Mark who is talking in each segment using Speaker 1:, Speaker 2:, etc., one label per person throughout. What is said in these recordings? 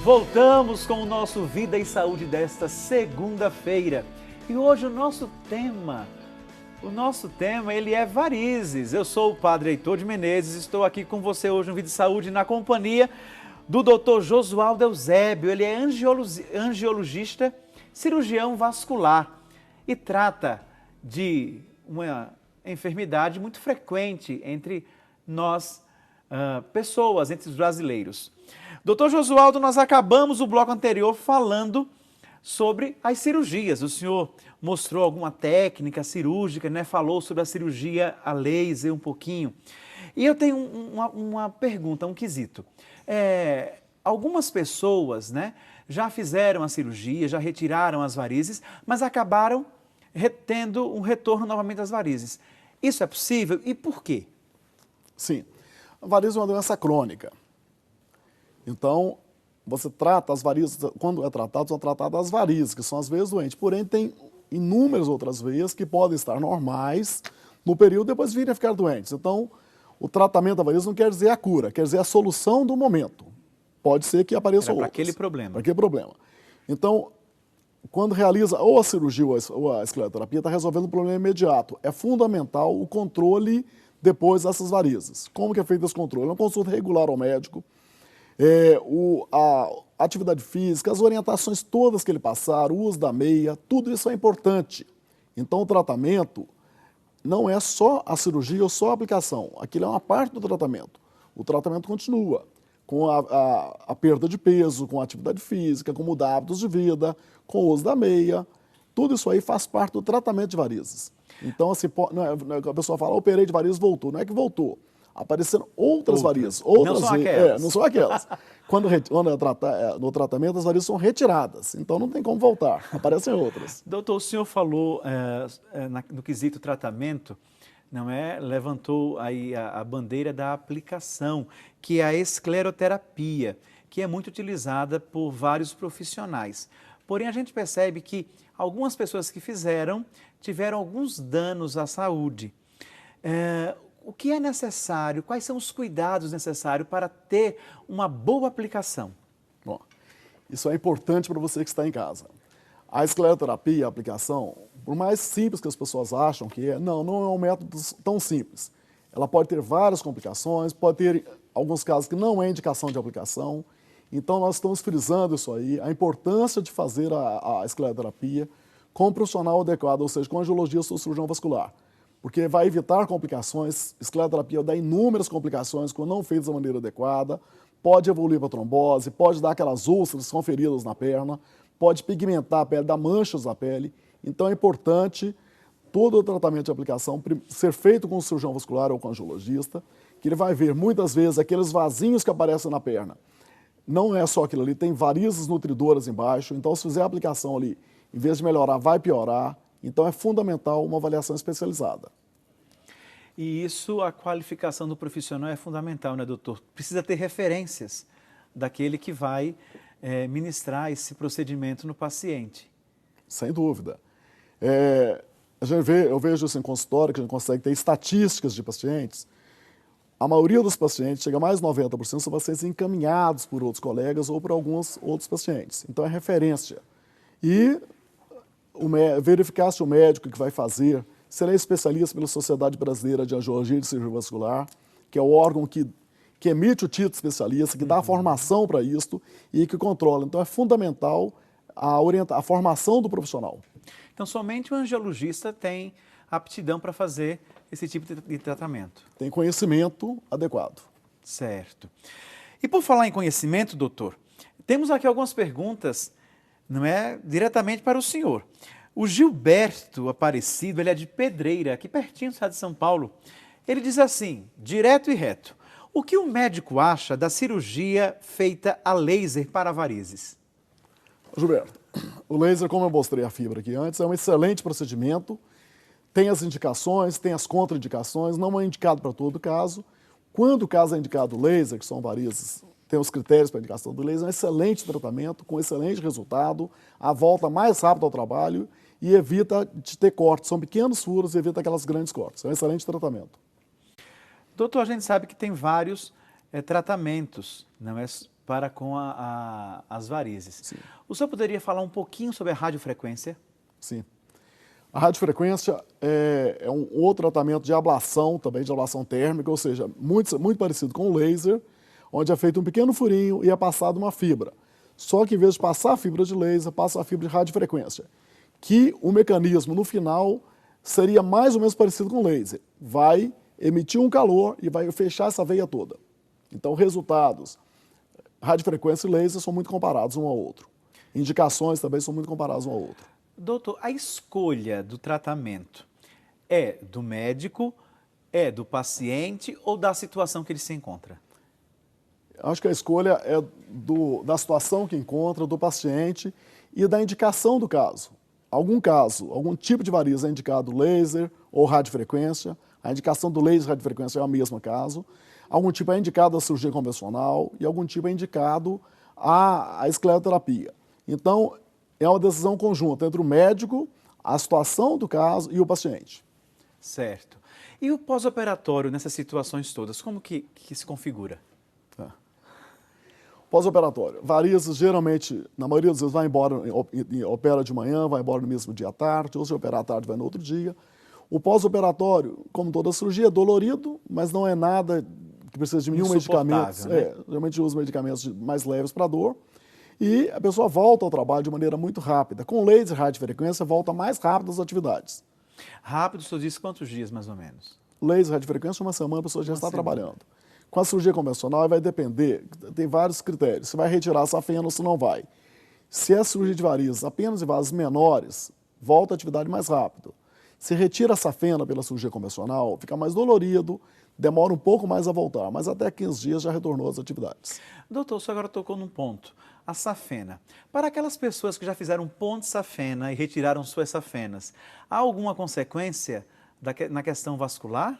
Speaker 1: Voltamos com o nosso Vida e Saúde desta segunda-feira. E hoje o nosso tema ele é varizes. Eu sou o Padre Heitor de Menezes, estou aqui com você hoje no Vida e Saúde na companhia do Dr. Josualdo Eusébio. Ele é angiologista, cirurgião vascular e trata de uma enfermidade muito frequente entre nós, pessoas, entre os brasileiros. Doutor Josualdo, nós acabamos o bloco anterior falando sobre as cirurgias. O senhor mostrou alguma técnica cirúrgica, né? Falou sobre a cirurgia a laser um pouquinho. E eu tenho uma pergunta, um quesito. Algumas pessoas, né, já fizeram a cirurgia, já retiraram as varizes, mas acabaram tendo um retorno novamente das varizes. Isso é possível e por quê?
Speaker 2: Sim. A varizes é uma doença crônica. Então, você trata as varizes, quando é tratado, são tratadas as varizes, que são as veias doentes. Porém, tem inúmeras outras veias que podem estar normais no período e depois virem a ficar doentes. Então, o tratamento da varize não quer dizer a cura, quer dizer a solução do momento. Pode ser que apareça outras.
Speaker 1: Para aquele problema.
Speaker 2: Para aquele problema. Então, quando realiza ou a cirurgia ou a escleroterapia, está resolvendo o problema imediato. É fundamental o controle depois dessas varizes. Como que é feito esse controle? Uma consulta regular ao médico, a atividade física, as orientações todas que ele passar, o uso da meia, tudo isso é importante. Então, o tratamento não é só a cirurgia ou só a aplicação. Aquilo é uma parte do tratamento. O tratamento continua com a perda de peso, com a atividade física, com mudar hábitos de vida, com o uso da meia. Tudo isso aí faz parte do tratamento de varizes. Então, assim, a pessoa fala, operei de varizes, voltou. Não é que voltou. Apareceram outras varizes.
Speaker 1: Não são aquelas.
Speaker 2: Não são aquelas. No tratamento, as varizes são retiradas. Então, não tem como voltar. Aparecem outras.
Speaker 1: Doutor, o senhor falou no quesito tratamento, levantou aí a bandeira da aplicação, que é a escleroterapia, que é muito utilizada por vários profissionais. Porém, a gente percebe que algumas pessoas que fizeram tiveram alguns danos à saúde. O que é necessário? Quais são os cuidados necessários para ter uma boa aplicação?
Speaker 2: Bom, isso é importante para você que está em casa. A escleroterapia, a aplicação, por mais simples que as pessoas acham que é, não é um método tão simples. Ela pode ter várias complicações, pode ter alguns casos que não é indicação de aplicação. Então, nós estamos frisando isso aí, a importância de fazer a escleroterapia com um profissional adequado, ou seja, com angiologista ou cirurgião vascular. Porque vai evitar complicações, escleroterapia dá inúmeras complicações quando não feitas da maneira adequada, pode evoluir para trombose, pode dar aquelas úlceras que são feridas na perna, pode pigmentar a pele, dar manchas na pele. Então é importante todo o tratamento de aplicação ser feito com o cirurgião vascular ou com o angiologista, que ele vai ver muitas vezes aqueles vasinhos que aparecem na perna. Não é só aquilo ali, tem varizes nutridoras embaixo, então se fizer a aplicação ali, em vez de melhorar, vai piorar. Então, é fundamental uma avaliação especializada.
Speaker 1: E isso, a qualificação do profissional é fundamental, né, doutor? Precisa ter referências daquele que vai ministrar esse procedimento no paciente.
Speaker 2: Sem dúvida. Eu vejo isso em consultório, que a gente consegue ter estatísticas de pacientes. A maioria dos pacientes, chega a mais de 90%, são pacientes encaminhados por outros colegas ou por alguns outros pacientes. Então, é referência. E verificar se o médico que vai fazer, se ele é especialista pela Sociedade Brasileira de Angiologia e de Cirurgia Vascular, que é o órgão que emite o título de especialista, que dá a formação para isso e que controla. Então, é fundamental a formação do profissional.
Speaker 1: Então, somente o angiologista tem aptidão para fazer esse tipo de tratamento.
Speaker 2: Tem conhecimento adequado.
Speaker 1: Certo. E por falar em conhecimento, doutor, temos aqui algumas perguntas, diretamente para o senhor. O Gilberto Aparecido, ele é de Pedreira, aqui pertinho do estado de São Paulo. Ele diz assim, direto e reto, o que o médico acha da cirurgia feita a laser para varizes?
Speaker 2: Gilberto, o laser, como eu mostrei a fibra aqui antes, é um excelente procedimento, tem as indicações, tem as contraindicações, não é indicado para todo caso. Quando o caso é indicado laser, que são varizes, tem os critérios para a indicação do laser, é um excelente tratamento, com excelente resultado, a volta mais rápida ao trabalho e evita de ter cortes. São pequenos furos e evita aquelas grandes cortes. É um excelente tratamento.
Speaker 1: Doutor, a gente sabe que tem vários tratamentos, não é para com as varizes.
Speaker 2: Sim.
Speaker 1: O senhor poderia falar um pouquinho sobre a radiofrequência?
Speaker 2: Sim. A radiofrequência é um outro tratamento de ablação, também de ablação térmica, ou seja, muito parecido com o laser, onde é feito um pequeno furinho e é passado uma fibra. Só que em vez de passar a fibra de laser, passa a fibra de radiofrequência, que o mecanismo no final seria mais ou menos parecido com o laser. Vai emitir um calor e vai fechar essa veia toda. Então, resultados, radiofrequência e laser são muito comparados um ao outro. Indicações também são muito comparadas um ao outro.
Speaker 1: Doutor, a escolha do tratamento é do médico, é do paciente ou da situação que ele se encontra?
Speaker 2: Acho que a escolha é da situação que encontra, do paciente e da indicação do caso. Algum tipo de varizes é indicado laser ou radiofrequência. A indicação do laser e radiofrequência é o mesmo caso. Algum tipo é indicado a cirurgia convencional e algum tipo é indicado a escleroterapia. Então, é uma decisão conjunta entre o médico, a situação do caso e o paciente.
Speaker 1: Certo. E o pós-operatório nessas situações todas, como que se configura?
Speaker 2: Pós-operatório. Varizes, geralmente, na maioria das vezes, vai embora, opera de manhã, vai embora no mesmo dia à tarde, ou se operar à tarde, vai no outro dia. O pós-operatório, como toda cirurgia, é dolorido, mas não é nada que precisa de nenhum medicamento.
Speaker 1: Né?
Speaker 2: Geralmente usa medicamentos mais leves para dor. E a pessoa volta ao trabalho de maneira muito rápida. Com laser e radiofrequência, volta mais rápido às atividades.
Speaker 1: Rápido, o senhor disse quantos dias, mais ou menos?
Speaker 2: Laser e radiofrequência, uma semana a pessoa já está trabalhando. Com a cirurgia convencional, vai depender, tem vários critérios. Se vai retirar a safena ou se não vai. Se é cirurgia de varizes apenas em vasos menores, volta a atividade mais rápido. Se retira a safena pela cirurgia convencional, fica mais dolorido, demora um pouco mais a voltar, mas até 15 dias já retornou às atividades.
Speaker 1: Doutor, o senhor agora tocou num ponto. A safena. Para aquelas pessoas que já fizeram ponte safena e retiraram suas safenas, há alguma consequência na questão vascular?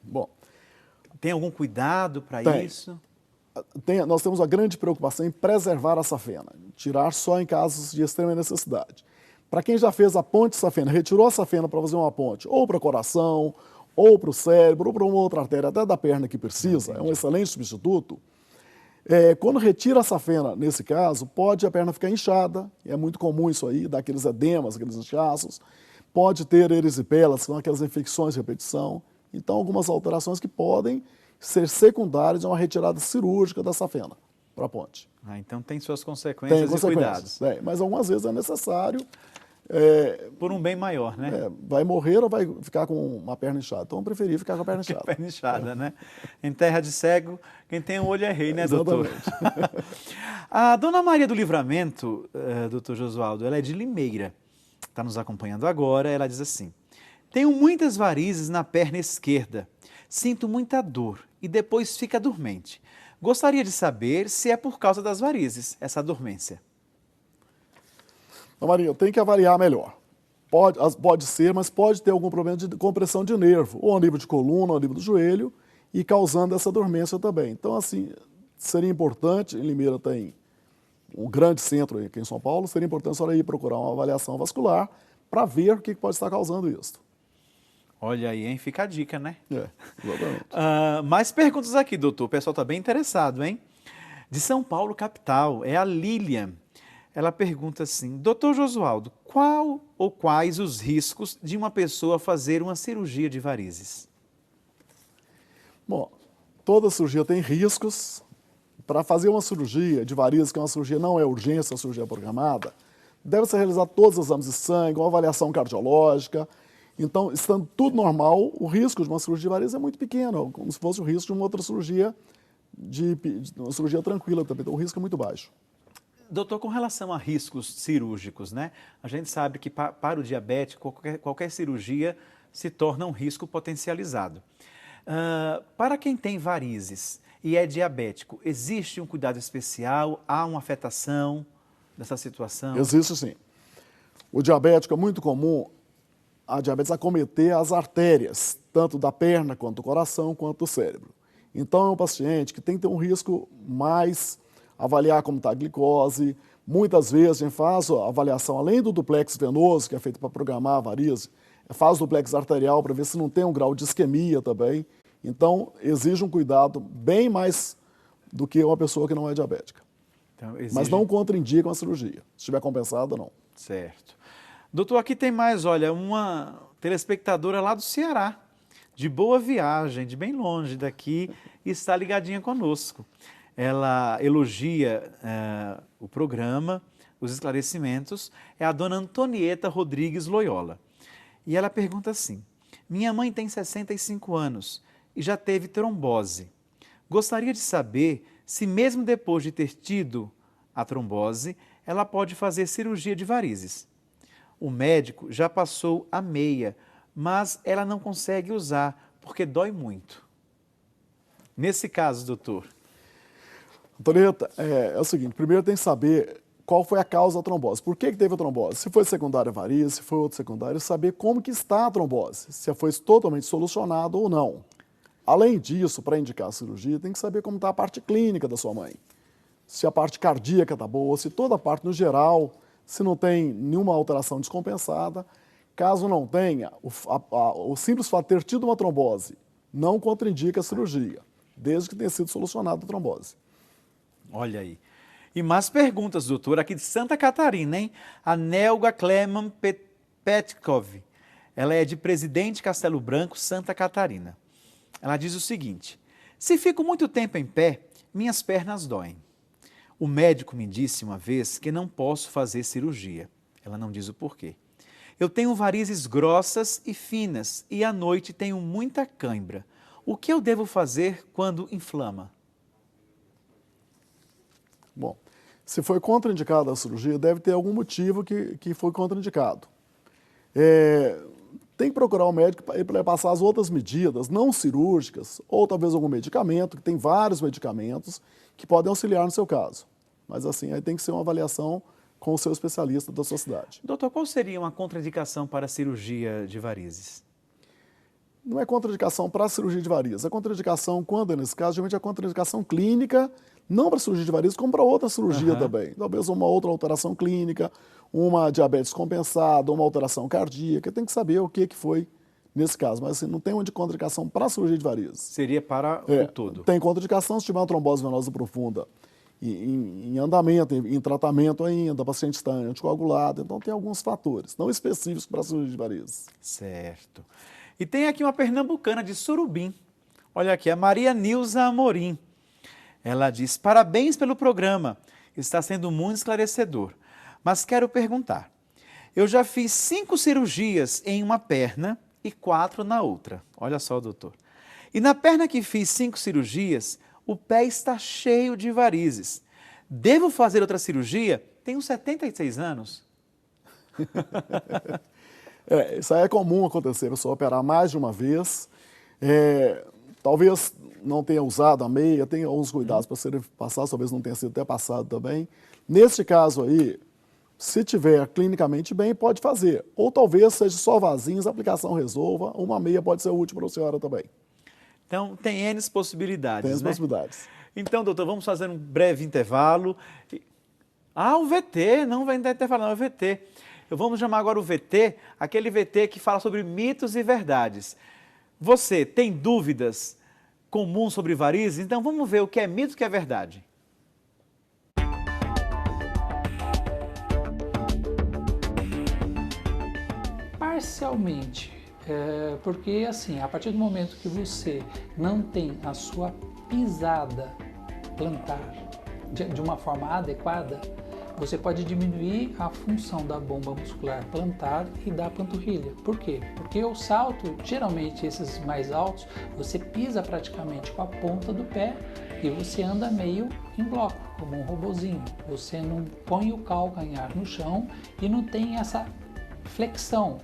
Speaker 2: Bom,
Speaker 1: tem algum cuidado para isso?
Speaker 2: Nós temos uma grande preocupação em preservar a safena, tirar só em casos de extrema necessidade. Para quem já fez a ponte safena, retirou a safena para fazer uma ponte, ou para o coração, ou para o cérebro, ou para uma outra artéria, até da perna que precisa, é um excelente substituto. Quando retira a safena, nesse caso, pode a perna ficar inchada, é muito comum isso aí, dá aqueles edemas, aqueles inchaços, pode ter erisipelas, que são aquelas infecções de repetição. Então, algumas alterações que podem ser secundárias a uma retirada cirúrgica da safena para a ponte.
Speaker 1: Então tem suas consequências e cuidados.
Speaker 2: Mas algumas vezes é necessário.
Speaker 1: Por um bem maior, né?
Speaker 2: Vai morrer ou vai ficar com uma perna inchada? Então, eu preferi ficar com a perna inchada.
Speaker 1: Perna inchada, né? Em terra de cego, quem tem um olho é rei, né, doutor?
Speaker 2: Exatamente.
Speaker 1: A dona Maria do Livramento, doutor Josualdo, ela é de Limeira, está nos acompanhando agora, ela diz assim: tenho muitas varizes na perna esquerda, sinto muita dor e depois fica dormente. Gostaria de saber se é por causa das varizes, essa dormência.
Speaker 2: Maria, tem que avaliar melhor. Pode ser, mas pode ter algum problema de compressão de nervo, ou a nível de coluna, ou a nível do joelho, e causando essa dormência também. Então, assim, seria importante, em Limeira tem um grande centro aqui em São Paulo, seria importante a senhora ir procurar uma avaliação vascular para ver o que pode estar causando isso.
Speaker 1: Olha aí, hein? Fica a dica, né?
Speaker 2: Exatamente.
Speaker 1: Mais perguntas aqui, doutor. O pessoal está bem interessado, hein? De São Paulo, capital, é a Lilian. Ela pergunta assim: doutor Josualdo, qual ou quais os riscos de uma pessoa fazer uma cirurgia de varizes?
Speaker 2: Bom, toda cirurgia tem riscos. Para fazer uma cirurgia de varizes, que é uma cirurgia não é urgência, é uma cirurgia programada, deve ser realizado todos os exames de sangue, uma avaliação cardiológica. Então, estando tudo normal, o risco de uma cirurgia de varizes é muito pequeno, como se fosse o risco de uma outra cirurgia, de uma cirurgia tranquila também. Então, o risco é muito baixo.
Speaker 1: Doutor, com relação a riscos cirúrgicos, né? A gente sabe que para o diabético, qualquer cirurgia se torna um risco potencializado. Para quem tem varizes e é diabético, existe um cuidado especial? Há uma afetação dessa situação?
Speaker 2: Existe sim. O diabético é muito comum a diabetes acometer as artérias, tanto da perna, quanto do coração, quanto do cérebro. Então, é um paciente que tem que ter um risco mais, avaliar como está a glicose. Muitas vezes a gente faz a avaliação, além do duplex venoso, que é feito para programar a varize, faz o duplex arterial para ver se não tem um grau de isquemia também. Então, exige um cuidado bem mais do que uma pessoa que não é diabética.
Speaker 1: Então,
Speaker 2: Mas não contraindicam a cirurgia. Se estiver compensada, não.
Speaker 1: Certo. Doutor, aqui tem mais, olha, uma telespectadora lá do Ceará, de Boa Viagem, de bem longe daqui, e está ligadinha conosco. Ela elogia o programa, os esclarecimentos, é a dona Antonieta Rodrigues Loyola. E ela pergunta assim: minha mãe tem 65 anos e já teve trombose. Gostaria de saber se mesmo depois de ter tido a trombose, ela pode fazer cirurgia de varizes. O médico já passou a meia, mas ela não consegue usar porque dói muito. Nesse caso, doutor.
Speaker 2: Antonieta, é o seguinte, primeiro tem que saber qual foi a causa da trombose. Por que teve a trombose? Se foi secundária varizes, se foi outro secundário, saber como que está a trombose, se foi totalmente solucionado ou não. Além disso, para indicar a cirurgia, tem que saber como está a parte clínica da sua mãe. Se a parte cardíaca está boa, se toda a parte no geral, se não tem nenhuma alteração descompensada. Caso não tenha, o simples fato de ter tido uma trombose não contraindica a cirurgia, desde que tenha sido solucionada a trombose.
Speaker 1: Olha aí. E mais perguntas, doutor, aqui de Santa Catarina, hein? A Nelga Kleman Petkov. Ela é de Presidente Castelo Branco, Santa Catarina. Ela diz o seguinte: se fico muito tempo em pé, minhas pernas doem. O médico me disse uma vez que não posso fazer cirurgia. Ela não diz o porquê. Eu tenho varizes grossas e finas e à noite tenho muita cãibra. O que eu devo fazer quando inflama?
Speaker 2: Bom, se foi contraindicada a cirurgia, deve ter algum motivo que foi contraindicado. Tem que procurar o médico para ele passar as outras medidas, não cirúrgicas, ou talvez algum medicamento, que tem vários medicamentos que podem auxiliar no seu caso. Mas assim, aí tem que ser uma avaliação com o seu especialista da sua cidade.
Speaker 1: Doutor, qual seria uma contraindicação para a cirurgia de varizes?
Speaker 2: Não é contraindicação para a cirurgia de varizes. A contraindicação, quando é nesse caso, geralmente é a contraindicação clínica, não para a cirurgia de varizes, como para outra cirurgia também. Talvez uma outra alteração clínica, uma diabetes compensada, uma alteração cardíaca. Tem que saber o que foi nesse caso. Mas assim, não tem uma contraindicação para a cirurgia de varizes.
Speaker 1: Seria para o todo.
Speaker 2: Tem contraindicação se tiver uma trombose venosa profunda em andamento, em tratamento ainda, o paciente está anticoagulado. Então tem alguns fatores, não específicos para a cirurgia de varizes.
Speaker 1: Certo. E tem aqui uma pernambucana de Surubim. Olha aqui, a Maria Nilza Amorim. Ela diz: parabéns pelo programa, está sendo muito esclarecedor. Mas quero perguntar, eu já fiz 5 cirurgias em uma perna e 4 na outra. Olha só, doutor. E na perna que fiz 5 cirurgias, o pé está cheio de varizes. Devo fazer outra cirurgia? Tenho 76 anos.
Speaker 2: Isso aí é comum acontecer, a pessoa operar mais de uma vez. Talvez não tenha usado a meia, tenha alguns cuidados para serem passados, talvez não tenha sido até passado também. Neste caso aí, se tiver clinicamente bem, pode fazer. Ou talvez seja só vasinhos, a aplicação resolva, uma meia pode ser útil para a senhora também.
Speaker 1: Então, tem N possibilidades,
Speaker 2: Tem N
Speaker 1: né?
Speaker 2: possibilidades.
Speaker 1: Então, doutor, vamos fazer um breve intervalo. O VT, não vai dar intervalo, não, é o VT. Vamos chamar agora o VT, aquele VT que fala sobre mitos e verdades. Você tem dúvidas comuns sobre varizes? Então vamos ver o que é mito e o que é verdade.
Speaker 3: Parcialmente, porque assim, a partir do momento que você não tem a sua pisada plantar de uma forma adequada, você pode diminuir a função da bomba muscular plantar e da panturrilha. Por quê? Porque o salto, geralmente esses mais altos, você pisa praticamente com a ponta do pé e você anda meio em bloco, como um robozinho. Você não põe o calcanhar no chão e não tem essa flexão.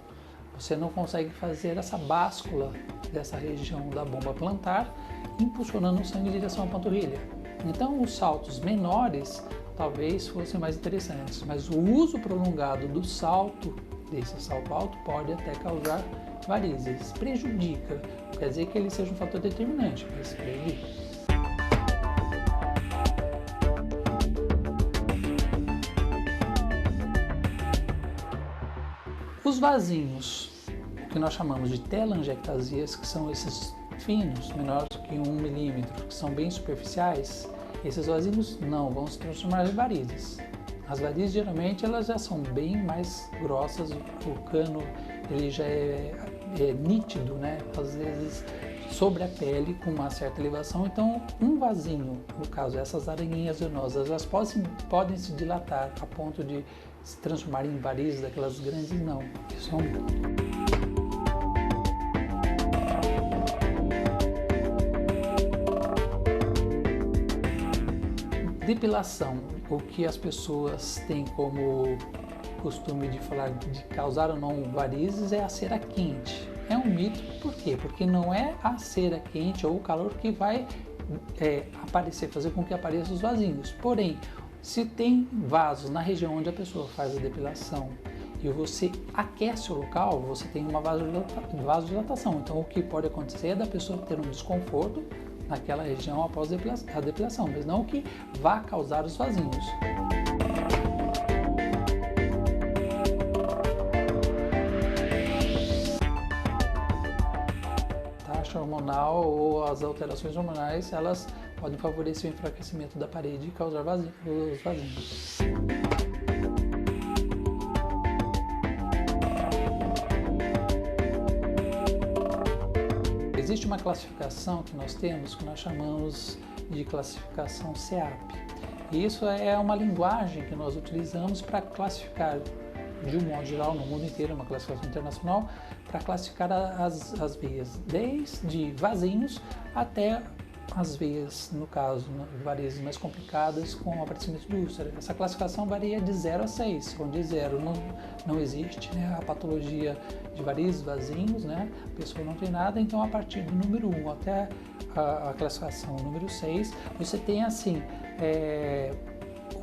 Speaker 3: Você não consegue fazer essa báscula dessa região da bomba plantar, impulsionando o sangue em direção à panturrilha. Então, os saltos menores talvez fossem mais interessantes, mas o uso prolongado do salto, desse salto alto, pode até causar varizes. Prejudica, não quer dizer que ele seja um fator determinante, mas prejudica. Os vasinhos, que nós chamamos de telangiectasias, que são esses finos, menores que 1 milímetro, que são bem superficiais, Esses vasinhos não vão se transformar em varizes. As varizes geralmente elas já são bem mais grossas, o cano ele já é nítido, né? Às vezes sobre a pele com uma certa elevação. Então um vasinho, no caso essas aranhinhas venosas, elas podem se dilatar a ponto de se transformar em varizes daquelas grandes, não. Isso é um mito. Depilação, o que as pessoas têm como costume de falar de causar ou não varizes é a cera quente. É um mito, por quê? Porque não é a cera quente ou o calor que vai fazer com que apareçam os vasinhos. Porém, se tem vasos na região onde a pessoa faz a depilação e você aquece o local, você tem uma vasodilatação. Então, o que pode acontecer é da pessoa ter um desconforto naquela região após a depilação, mas não que vá causar os vasinhos. A taxa hormonal ou as alterações hormonais, elas podem favorecer o enfraquecimento da parede e causar os vasinhos. Existe uma classificação que nós temos, que nós chamamos de classificação CEAP. E isso é uma linguagem que nós utilizamos para classificar, de um modo geral, no mundo inteiro, uma classificação internacional, para classificar as veias, desde vasinhos até as veias, no caso, varizes mais complicadas com o aparecimento de úlcera. Essa classificação varia de 0 a 6, onde 0 não existe, né, a patologia de varizes, vasinhos, né, a pessoa não tem nada, então a partir do número 1 até a classificação número 6, você tem assim,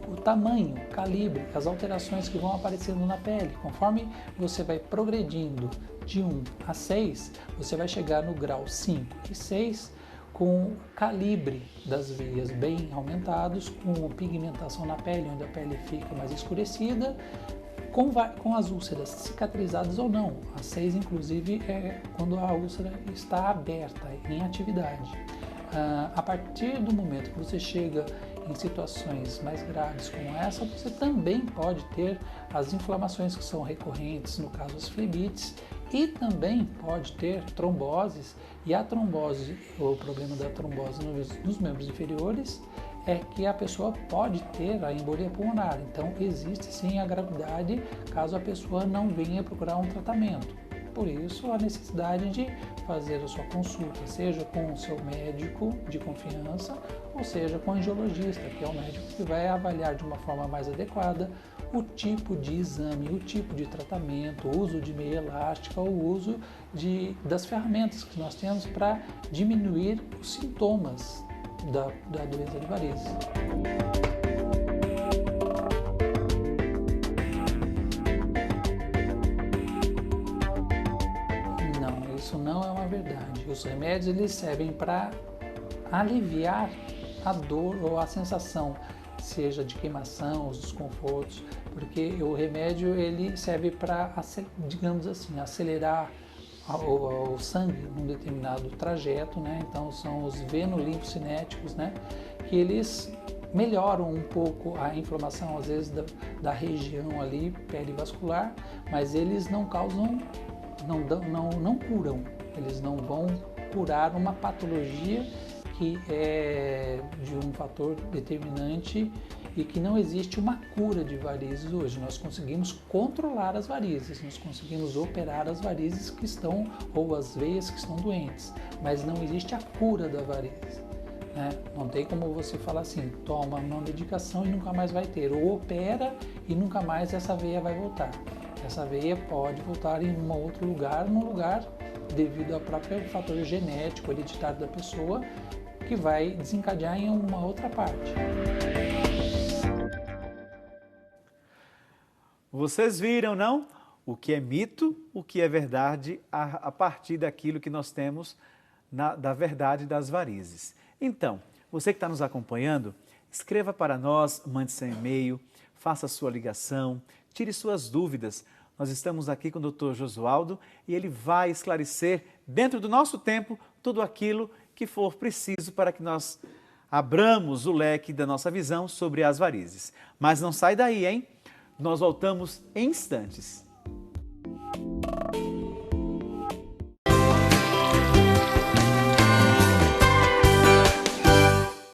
Speaker 3: o tamanho, o calibre, as alterações que vão aparecendo na pele. Conforme você vai progredindo de 1 a 6, você vai chegar no grau 5 e 6, com o calibre das veias bem aumentados, com pigmentação na pele, onde a pele fica mais escurecida, com as úlceras cicatrizadas ou não. A 6, inclusive, é quando a úlcera está aberta, em atividade. A partir do momento que você chega em situações mais graves como essa, você também pode ter as inflamações que são recorrentes, no caso as flebites, e também pode ter tromboses, e a trombose, o problema da trombose nos membros inferiores é que a pessoa pode ter a embolia pulmonar. Então existe sim a gravidade caso a pessoa não venha procurar um tratamento. Por isso a necessidade de fazer a sua consulta, seja com o seu médico de confiança ou seja com o angiologista, que é o médico que vai avaliar de uma forma mais adequada o tipo de exame, o tipo de tratamento, o uso de meia elástica, o uso das ferramentas que nós temos para diminuir os sintomas da doença de varizes. Não, isso não é uma verdade. Os remédios eles servem para aliviar a dor ou a sensação, seja de queimação, os desconfortos, porque o remédio ele serve para, digamos assim, acelerar o sangue num determinado trajeto, né? Então são os venolinfocinéticos, né? Que eles melhoram um pouco a inflamação, às vezes, da região ali perivascular, mas eles não causam, não curam, eles não vão curar uma patologia que é de um fator determinante e que não existe uma cura de varizes hoje. Nós conseguimos controlar as varizes, nós conseguimos operar as varizes que estão, ou as veias que estão doentes, mas não existe a cura da varize. Né? Não tem como você falar assim, toma uma medicação e nunca mais vai ter, ou opera e nunca mais essa veia vai voltar. Essa veia pode voltar em um outro lugar, num lugar devido ao próprio fator genético, hereditário da pessoa, que vai desencadear em uma outra parte.
Speaker 1: Vocês viram, não? O que é mito, o que é verdade, a partir daquilo que nós temos da verdade das varizes. Então, você que está nos acompanhando, escreva para nós, mande seu e-mail, faça sua ligação, tire suas dúvidas. Nós estamos aqui com o Dr. Josualdo e ele vai esclarecer, dentro do nosso tempo, tudo aquilo que for preciso para que nós abramos o leque da nossa visão sobre as varizes. Mas não sai daí, hein? Nós voltamos em instantes.